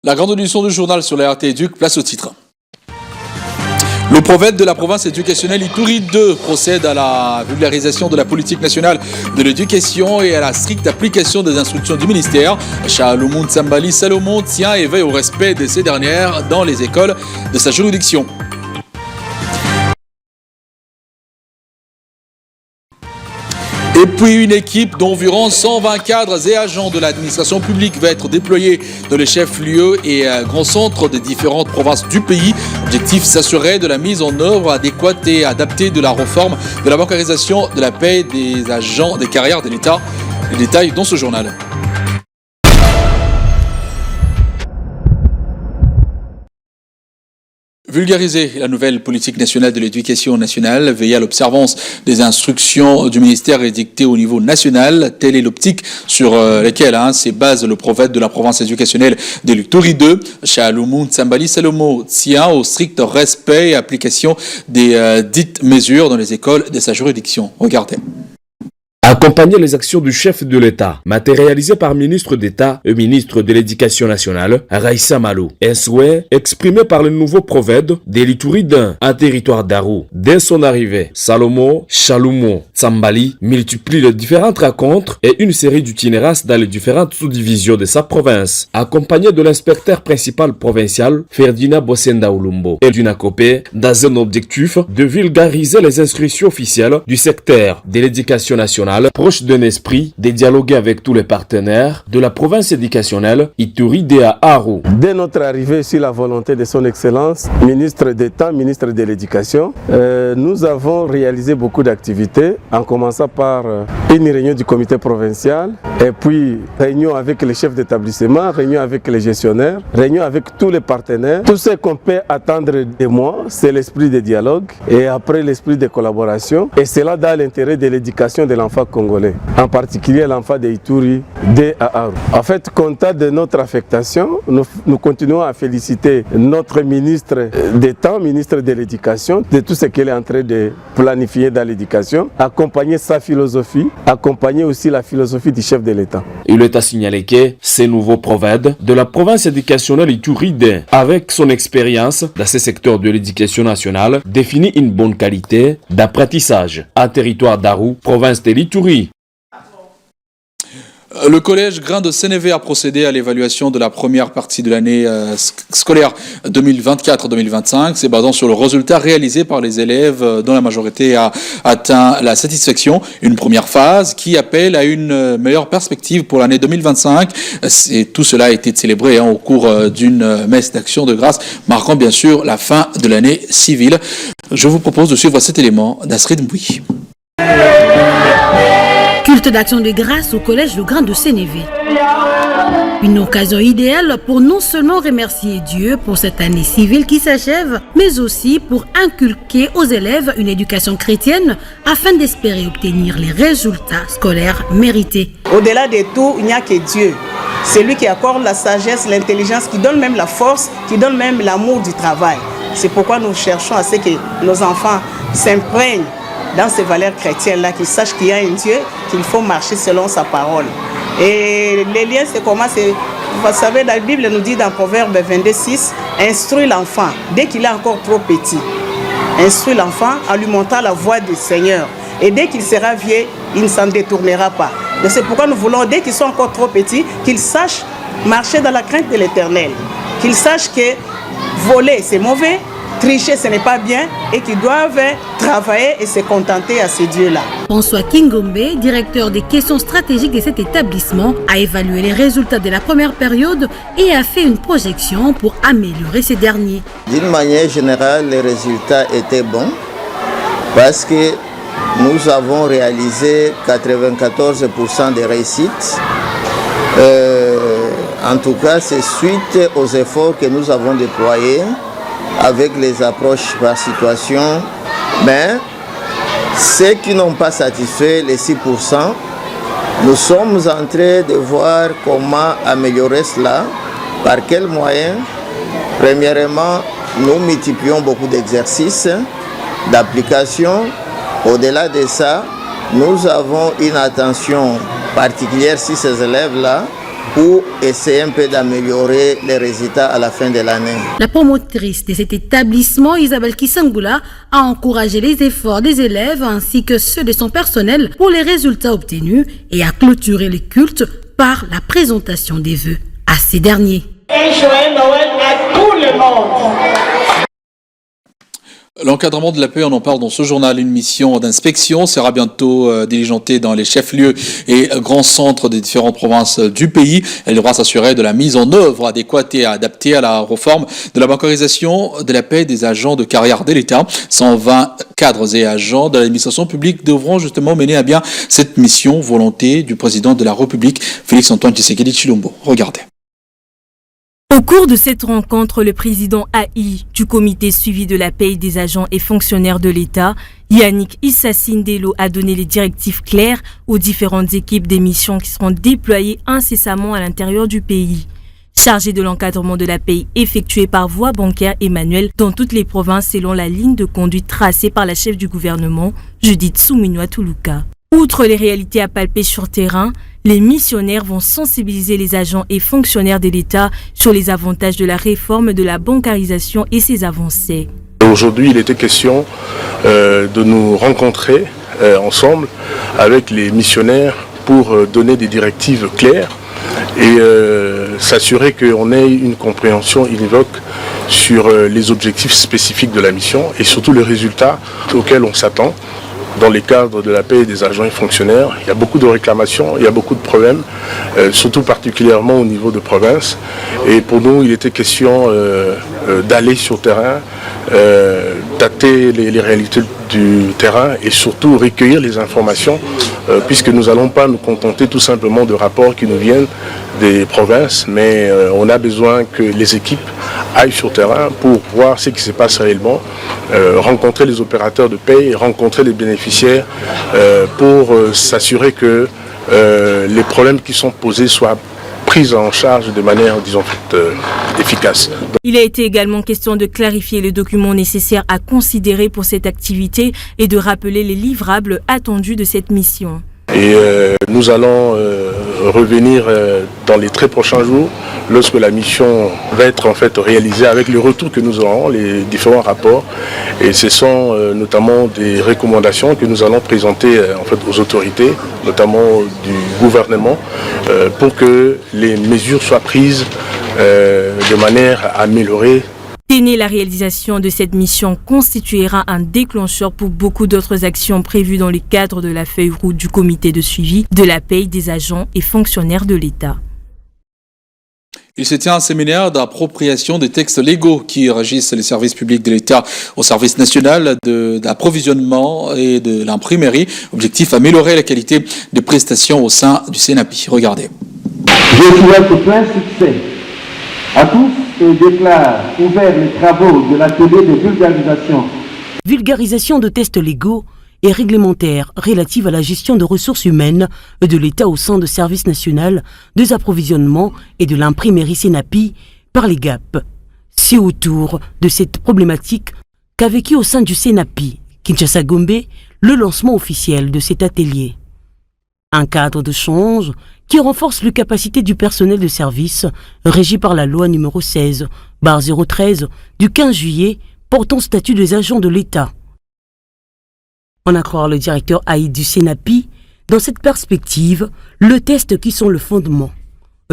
La grande audition du journal sur la RT Éduc, place au titre. Le prophète de la province éducationnelle Ituri 2 procède à la vulgarisation de la politique nationale de l'éducation et à la stricte application des instructions du ministère. Chaloumou Tsambali Salomon tient et veille au respect de ces dernières dans les écoles de sa juridiction. Et puis une équipe d'environ 120 cadres et agents de l'administration publique va être déployée dans les chefs-lieux et grands centres des différentes provinces du pays. Objectif, s'assurer de la mise en œuvre adéquate et adaptée de la réforme de la bancarisation de la paie des agents des carrières de l'État. Les détails dans ce journal. Vulgariser la nouvelle politique nationale de l'éducation nationale, veiller à l'observance des instructions du ministère édictées au niveau national, telle est l'optique sur laquelle se base le prophète de la province éducationnelle de l'Ituri 2. Chaloumou Tsambali Salomo tient au strict respect et application des dites mesures dans les écoles de sa juridiction. Regardez. Accompagner les actions du chef de l'État, matérialisé par ministre d'État et ministre de l'Éducation nationale, Raissa Malou. Un souhait exprimé par le nouveau prophète de l'Ituri 1 à territoire d'Arou. Dès son arrivée, Salomo, Chaloumou, Tsambali multiplie les différentes rencontres et une série d'itinérance dans les différentes sous-divisions de sa province. Accompagné de l'inspecteur principal provincial, Ferdinand Bossenda Oulumbo, et d'une acopée dans un objectif de vulgariser les inscriptions officielles du secteur de l'éducation nationale, proche d'un esprit de dialoguer avec tous les partenaires de la province éducationnelle Ituri à Arou. Dès notre arrivée sur la volonté de son Excellence, ministre d'État, ministre de l'Éducation, nous avons réalisé beaucoup d'activités, en commençant par une réunion du comité provincial, et puis réunion avec les chefs d'établissement, réunion avec les gestionnaires, réunion avec tous les partenaires. Tout ce qu'on peut attendre de moi, c'est l'esprit de dialogue et après l'esprit de collaboration, et cela dans l'intérêt de l'éducation de l'enfant congolais, en particulier l'enfant de Ituri de Aarou. En fait, compte de notre affectation, nous continuons à féliciter notre ministre d'État, ministre de l'Éducation, de tout ce qu'elle est en train de planifier dans l'éducation, accompagner sa philosophie, accompagner aussi la philosophie du chef de l'État. Il est à signaler que ces nouveaux prophètes de la province éducationnelle Ituri, avec son expérience dans ce secteur de l'éducation nationale, définit une bonne qualité d'apprentissage à territoire d'Arou, province de l'Ituri. Le collège Grain de Sénévé a procédé à l'évaluation de la première partie de l'année scolaire 2024-2025. C'est basant sur le résultat réalisé par les élèves dont la majorité a atteint la satisfaction. Une première phase qui appelle à une meilleure perspective pour l'année 2025. Et tout cela a été célébré au cours d'une messe d'action de grâce, marquant bien sûr la fin de l'année civile. Je vous propose de suivre cet élément d'Astrid Mboui. Culte d'action de grâce au collège Le Grain de Sénévé. Une occasion idéale pour non seulement remercier Dieu pour cette année civile qui s'achève, mais aussi pour inculquer aux élèves une éducation chrétienne afin d'espérer obtenir les résultats scolaires mérités. Au-delà de tout, il n'y a que Dieu. C'est lui qui accorde la sagesse, l'intelligence, qui donne même la force, qui donne même l'amour du travail. C'est pourquoi nous cherchons à ce que nos enfants s'imprègnent dans ces valeurs chrétiennes-là, qu'ils sachent qu'il y a un Dieu, qu'il faut marcher selon sa parole. Et les liens, c'est comment vous savez, la Bible nous dit dans Proverbe 22:6, instruis l'enfant dès qu'il est encore trop petit. Instruis l'enfant en lui montrant la voie du Seigneur. Et dès qu'il sera vieux, il ne s'en détournera pas. Et c'est pourquoi nous voulons, dès qu'ils sont encore trop petits, qu'ils sachent marcher dans la crainte de l'Éternel. Qu'ils sachent que voler, c'est mauvais. Tricher, ce n'est pas bien, et qu'ils doivent travailler et se contenter à ces dieux-là. François Kingombe, directeur des questions stratégiques de cet établissement, a évalué les résultats de la première période et a fait une projection pour améliorer ces derniers. D'une manière générale, les résultats étaient bons parce que nous avons réalisé 94% de réussites. En tout cas, c'est suite aux efforts que nous avons déployés avec les approches par situation, mais ceux qui n'ont pas satisfait les 6%, nous sommes en train de voir comment améliorer cela, par quels moyens. Premièrement, nous multiplions beaucoup d'exercices, d'applications. Au-delà de ça, nous avons une attention particulière sur ces élèves-là pour essayer un peu d'améliorer les résultats à la fin de l'année. La promotrice de cet établissement, Isabelle Kisangula, a encouragé les efforts des élèves ainsi que ceux de son personnel pour les résultats obtenus et a clôturé les cultes par la présentation des vœux à ces derniers. Et joyeux Noël à tout le monde. L'encadrement de la paix, on en parle dans ce journal. Une mission d'inspection sera bientôt diligentée dans les chefs-lieux et grands centres des différentes provinces du pays. Elle devra s'assurer de la mise en œuvre adéquate et adaptée à la réforme de la bancarisation de la paix des agents de carrière de l'État. 120 cadres et agents de l'administration publique devront justement mener à bien cette mission, volonté du président de la République, Félix-Antoine Tshisekedi Tshilombo. Regardez. Au cours de cette rencontre, le président AI du comité suivi de la paie des agents et fonctionnaires de l'État, Yannick Issa Sindelo, a donné les directives claires aux différentes équipes des missions qui seront déployées incessamment à l'intérieur du pays. Chargé de l'encadrement de la paie effectuée par voie bancaire et manuelle dans toutes les provinces selon la ligne de conduite tracée par la chef du gouvernement, Judith Suminwa Tuluka. Outre les réalités à palper sur terrain, les missionnaires vont sensibiliser les agents et fonctionnaires de l'État sur les avantages de la réforme de la bancarisation et ses avancées. Aujourd'hui, il était question de nous rencontrer ensemble avec les missionnaires pour donner des directives claires et s'assurer qu'on ait une compréhension univoque sur les objectifs spécifiques de la mission et surtout les résultats auxquels on s'attend. Dans les cadres de la paie des agents et fonctionnaires, il y a beaucoup de réclamations, il y a beaucoup de problèmes, surtout particulièrement au niveau de province. Et pour nous, il était question d'aller sur le terrain, tâter les réalités du terrain et surtout recueillir les informations, puisque nous n'allons pas nous contenter tout simplement de rapports qui nous viennent des provinces, mais on a besoin que les équipes aillent sur le terrain pour voir ce qui se passe réellement, rencontrer les opérateurs de paie, rencontrer les bénéficiaires pour s'assurer que les problèmes qui sont posés soient pris en charge de manière, disons, efficace. Il a été également question de clarifier les documents nécessaires à considérer pour cette activité et de rappeler les livrables attendus de cette mission. Et nous allons revenir dans les très prochains jours lorsque la mission va être en fait réalisée avec le retour que nous aurons, les différents rapports. Et ce sont notamment des recommandations que nous allons présenter en fait aux autorités, notamment du gouvernement, pour que les mesures soient prises de manière à améliorer. La réalisation de cette mission constituera un déclencheur pour beaucoup d'autres actions prévues dans le cadre de la feuille route du comité de suivi de la paie des agents et fonctionnaires de l'État. Il se tient un séminaire d'appropriation des textes légaux qui régissent les services publics de l'État au service national d'approvisionnement et de l'imprimerie. Objectif, améliorer la qualité des prestations au sein du CENAPI. Regardez. Je souhaite plein succès à tous et déclare ouvert les travaux de l'atelier de vulgarisation. Vulgarisation de tests légaux et réglementaires relatifs à la gestion de ressources humaines de l'État au sein de service national des approvisionnements et de l'imprimerie CENAPI par les GAP. C'est autour de cette problématique qu'a vécu au sein du CENAPI, Kinshasa Gombe, le lancement officiel de cet atelier. Un cadre de change qui renforce les capacités du personnel de service régi par la loi numéro 16/013 du 15 juillet portant statut des agents de l'État. En à croire le directeur AI du CENAPI, dans cette perspective, les tests qui sont le fondement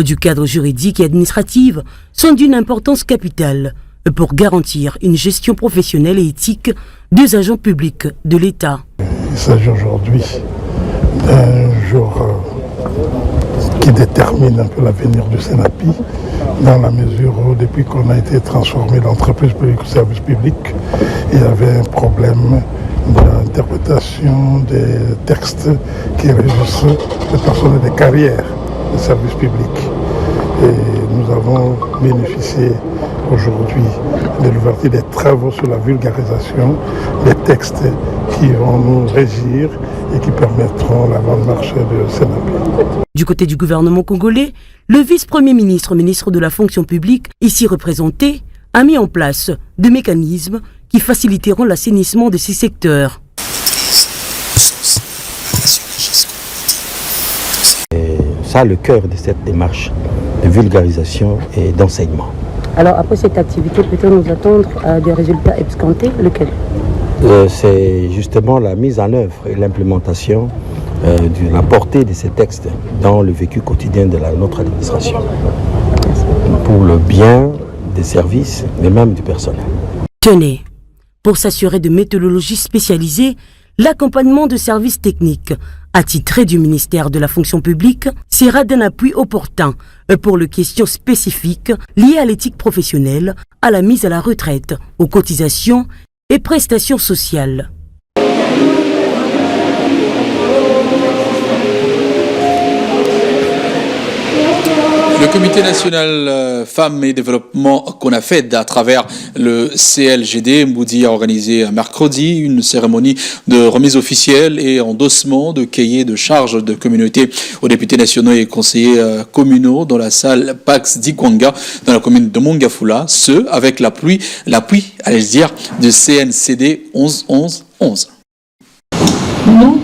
du cadre juridique et administratif sont d'une importance capitale pour garantir une gestion professionnelle et éthique des agents publics de l'État. Il s'agit aujourd'hui d'un jour qui détermine un peu l'avenir du CENAPI, dans la mesure où depuis qu'on a été transformé d'entreprise publique au service public, il y avait un problème d'interprétation des textes qui régissent le personnel des carrières des services publics. Et nous avons bénéficié aujourd'hui de l'ouverture des travaux sur la vulgarisation des textes qui vont nous régir et qui permettront la bonne marche de CENAPI. Du côté du gouvernement congolais, le vice-premier ministre, ministre de la fonction publique, ici représenté, a mis en place des mécanismes qui faciliteront l'assainissement de ces secteurs. ça le cœur de cette démarche de vulgarisation et d'enseignement. Alors après cette activité, peut-on nous attendre des résultats escomptés? Lequel? C'est justement la mise en œuvre et l'implémentation de la portée de ces textes dans le vécu quotidien de notre administration. Pour le bien des services, mais même du personnel. Tenez, pour s'assurer de méthodologies spécialisées, l'accompagnement de services techniques attitrés du ministère de la fonction publique sera d'un appui opportun pour les questions spécifiques liées à l'éthique professionnelle, à la mise à la retraite, aux cotisations et prestations sociales. Le comité national femmes et développement qu'on a fait à travers le CLGD, Mboudi a organisé mercredi une cérémonie de remise officielle et endossement de cahiers de charges de communauté aux députés nationaux et conseillers communaux dans la salle Pax d'Ikwanga dans la commune de Mongafula, ce avec l'appui, allais-je dire, de CNCD 11-11-11. Nous,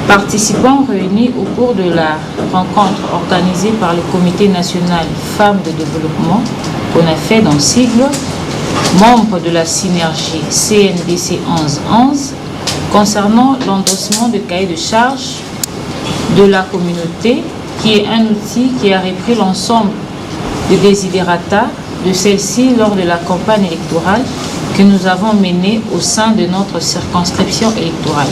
participants réunis au cours de la rencontre organisée par le Comité national femmes de développement qu'on a fait dans sigle, membres de la synergie CNDC 11-11, concernant l'endossement de cahier de charges de la communauté, qui est un outil qui a repris l'ensemble des desiderata de celle-ci lors de la campagne électorale que nous avons menée au sein de notre circonscription électorale.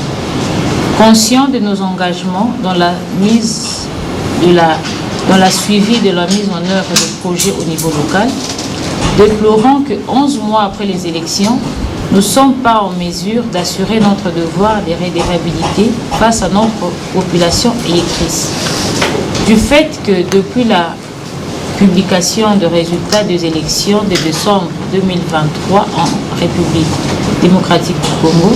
Conscient de nos engagements dans la suivi de la mise en œuvre de projets au niveau local, déplorant que 11 mois après les élections, nous ne sommes pas en mesure d'assurer notre devoir de redevabilité face à notre population électrice. Du fait que depuis la publication des résultats des élections de décembre 2023 en République démocratique du Congo,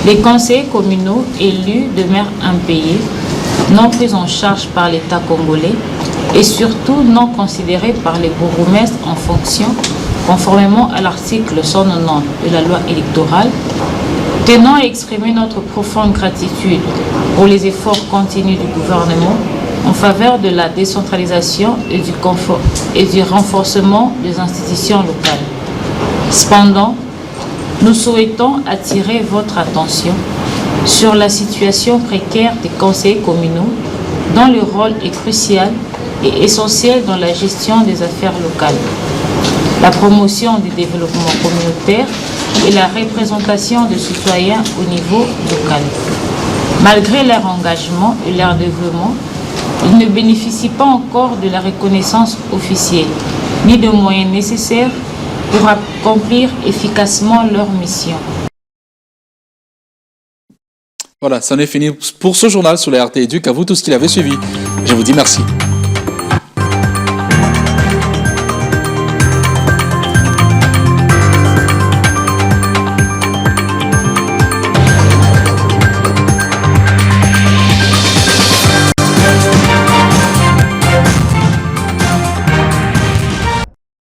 les conseillers communaux élus demeurent impayés, non pris en charge par l'État congolais et surtout non considérés par les bourgmestres en fonction, conformément à l'article 190 de la loi électorale. Tenant à exprimer notre profonde gratitude pour les efforts continus du gouvernement en faveur de la décentralisation et du renforcement des institutions locales. Cependant, nous souhaitons attirer votre attention sur la situation précaire des conseillers communaux dont le rôle est crucial et essentiel dans la gestion des affaires locales, la promotion du développement communautaire et la représentation des citoyens au niveau local. Malgré leur engagement et leur développement, ils ne bénéficient pas encore de la reconnaissance officielle ni de moyens nécessaires pour accomplir efficacement leur mission. Voilà, ça en est fini pour ce journal sur la RT Éduc. À vous tous qui l'avez suivi. Je vous dis merci.